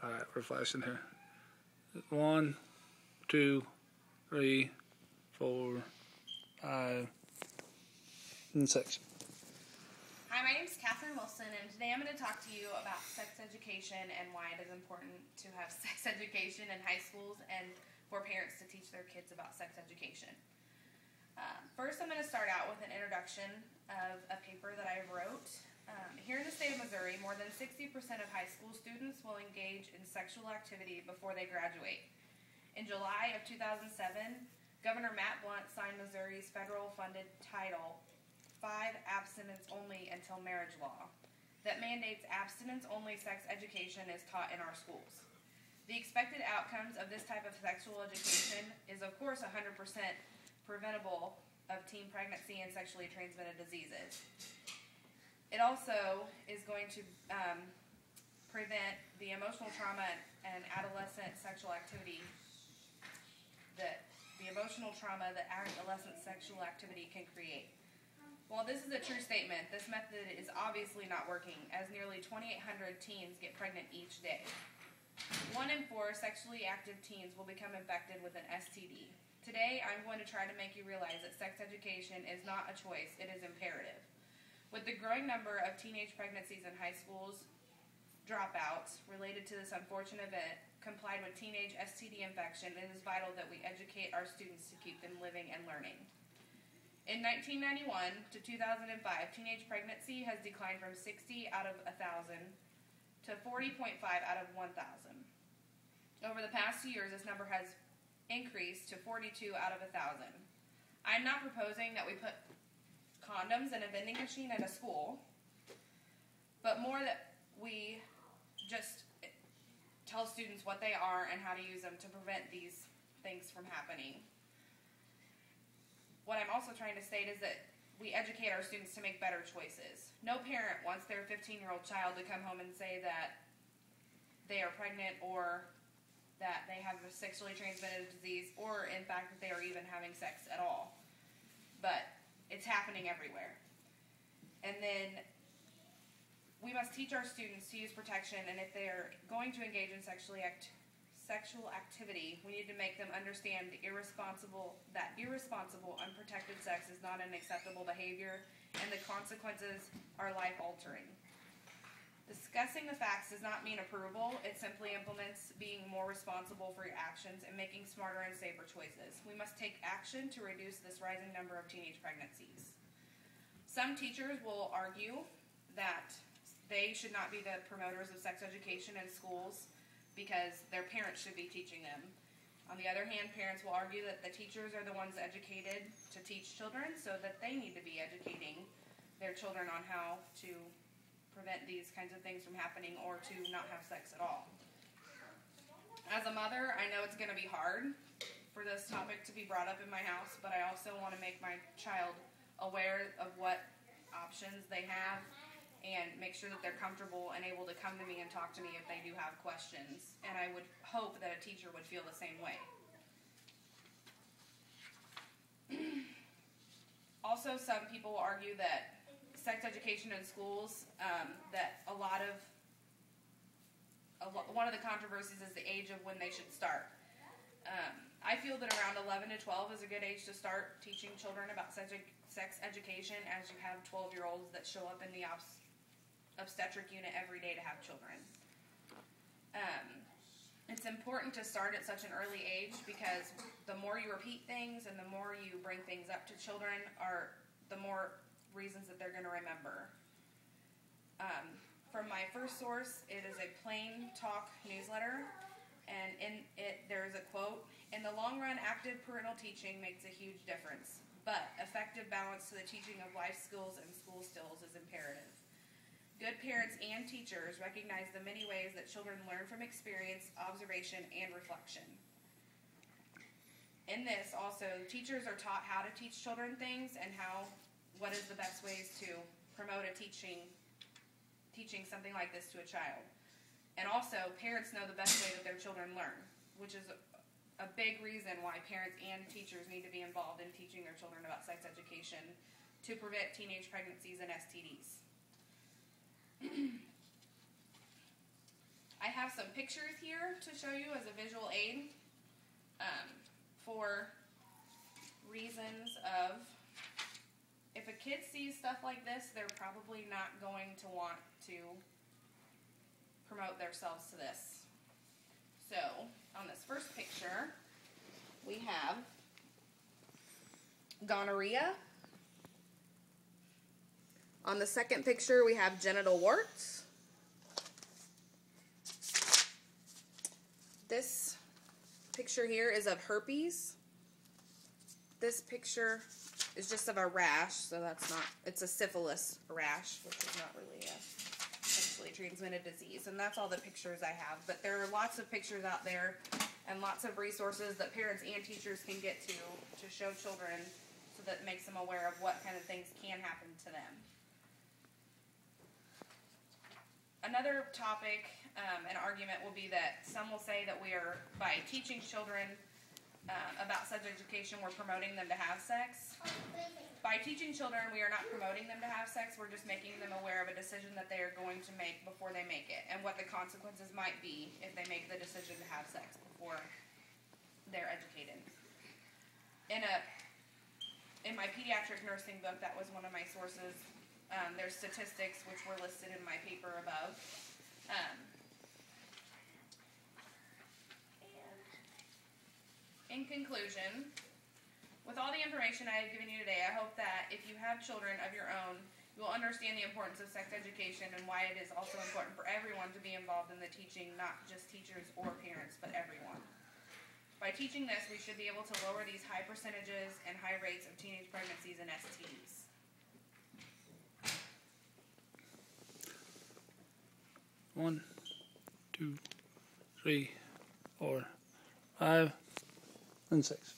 Alright, we're flashing here. 1, 2, 3, 4, 5, and 6. Hi, my name is Catherine Wilson, and today I'm going to talk to you about sex education and why it is important to have sex education in high schools and for parents to teach their kids about sex education. First, I'm going to start out with an introduction of a paper that I wrote. Here in the state of Missouri, more than 60% of high school students will engage in sexual activity before they graduate. In July of 2007, Governor Matt Blunt signed Missouri's federal-funded Title V Abstinence Only Until Marriage law that mandates abstinence-only sex education is taught in our schools. The expected outcomes of this type of sexual education is, of course, 100% preventable of teen pregnancy and sexually transmitted diseases. It also is going to prevent the emotional trauma and adolescent sexual activity that adolescent sexual activity can create. While this is a true statement, this method is obviously not working, as nearly 2,800 teens get pregnant each day. 1 in 4 sexually active teens will become infected with an STD. Today, I'm going to try to make you realize that sex education is not a choice, it is imperative. With the growing number of teenage pregnancies in high schools, dropouts related to this unfortunate event, complied with teenage STD infection, it is vital that we educate our students to keep them living and learning. In 1991 to 2005, teenage pregnancy has declined from 60 out of 1,000 to 40.5 out of 1,000. Over the past 2 years, this number has increased to 42 out of 1,000. I'm not proposing that we put condoms in a vending machine at a school, but more that we just tell students what they are and how to use them to prevent these things from happening. What I'm also trying to state is that we educate our students to make better choices. No parent wants their 15-year-old child to come home and say that they are pregnant or that they have a sexually transmitted disease or, in fact, that they are even having sex at all. But it's happening everywhere. And then we must teach our students to use protection, and if they're going to engage in sexual activity, we need to make them understand that irresponsible, unprotected sex is not an acceptable behavior, and the consequences are life-altering. Discussing the facts does not mean approval. It simply implements being more responsible for your actions and making smarter and safer choices. We must take action to reduce this rising number of teenage pregnancies. Some teachers will argue that they should not be the promoters of sex education in schools because their parents should be teaching them. On the other hand, parents will argue that the teachers are the ones educated to teach children, so that they need to be educating their children on how to prevent these kinds of things from happening or to not have sex at all. As a mother, I know it's going to be hard for this topic to be brought up in my house, but I also want to make my child aware of what options they have and make sure that they're comfortable and able to come to me and talk to me if they do have questions. And I would hope that a teacher would feel the same way. Also, some people argue that sex education in schools, that one of the controversies is the age of when they should start. I feel that around 11 to 12 is a good age to start teaching children about sex education, as you have 12-year-olds that show up in the obstetric unit every day to have children. It's important to start at such an early age because the more you repeat things and the more you bring things up to children, the more reasons that they're going to remember. From my first source, it is a plain talk newsletter, and in it there is a quote, "In the long run, active parental teaching makes a huge difference, but effective balance to the teaching of life skills and school skills is imperative. Good parents and teachers recognize the many ways that children learn from experience, observation, and reflection." In this, also, teachers are taught how to teach children things and what is the best ways to promote teaching something like this to a child. And also, parents know the best way that their children learn, which is a big reason why parents and teachers need to be involved in teaching their children about sex education to prevent teenage pregnancies and STDs. I have some pictures here to show you as a visual aid for reasons of, if a kid sees stuff like this, they're probably not going to want to promote themselves to this. So, on this first picture, we have gonorrhea. On the second picture, we have genital warts. This picture here is of herpes. This picture is just of a rash, so that's not, it's a syphilis rash, which is not really a sexually transmitted disease. And that's all the pictures I have. But there are lots of pictures out there and lots of resources that parents and teachers can get to show children, so that it makes them aware of what kind of things can happen to them. Another topic, an argument will be that some will say that we are, by teaching children about sex education, we're promoting them to have sex. By teaching children, we are not promoting them to have sex, we're just making them aware of a decision that they are going to make before they make it, and what the consequences might be if they make the decision to have sex before they're educated. In my pediatric nursing book, that was one of my sources. There's statistics which were listed in my paper above. In conclusion, with all the information I have given you today, I hope that if you have children of your own, you will understand the importance of sex education and why it is also important for everyone to be involved in the teaching, not just teachers or parents, but everyone. By teaching this, we should be able to lower these high percentages and high rates of teenage pregnancies and STDs. One, 2, 3, 4, 5, and 6.